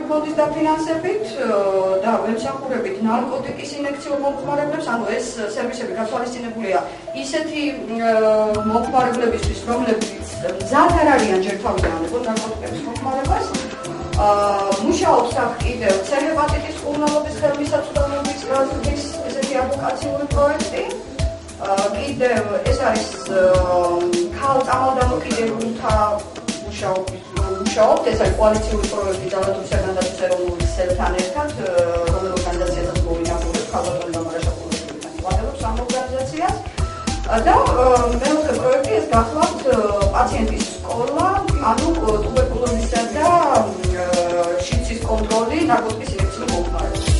ფონდის დაფინანსებით და ველსახურებით ნარკოტიკის ინექციურ მომხმარებლებს, ანუ ეს სერვისები გათვალისწინებულია ისეთი მომხმარებლებისთვის, რომლებიც მზად არ არიან ჯერ თავიდან ნარკოტიკების მომხმარებას. მუშაობს აქ კიდევ C-ჰეპატიტის ყრუნვალობის ხელმისაწვდომობის გაზრდის ესეთი ადვოკაციური პროექტი. კიდევ ეს არის ქალ წამალდამოკიდებულთა მუშაობთ, ეს არის კოალიციური პროექტი ძალადობისა განცდის ეროვნული ქსელთან ერთად, რომელ ორგანიზაციასაც მოინახულებს ქალბატონი დამარაშაყურებელთან იყავებს ამ ორგანიზაციას. და მეოთხე პროექტი ეს გახლავთ პაციენტის სკოლა, ანუ ტუბერკულოზისა და შიდსის კონტროლი ნარკოტიკის ინექციურ მომხმარებლებში.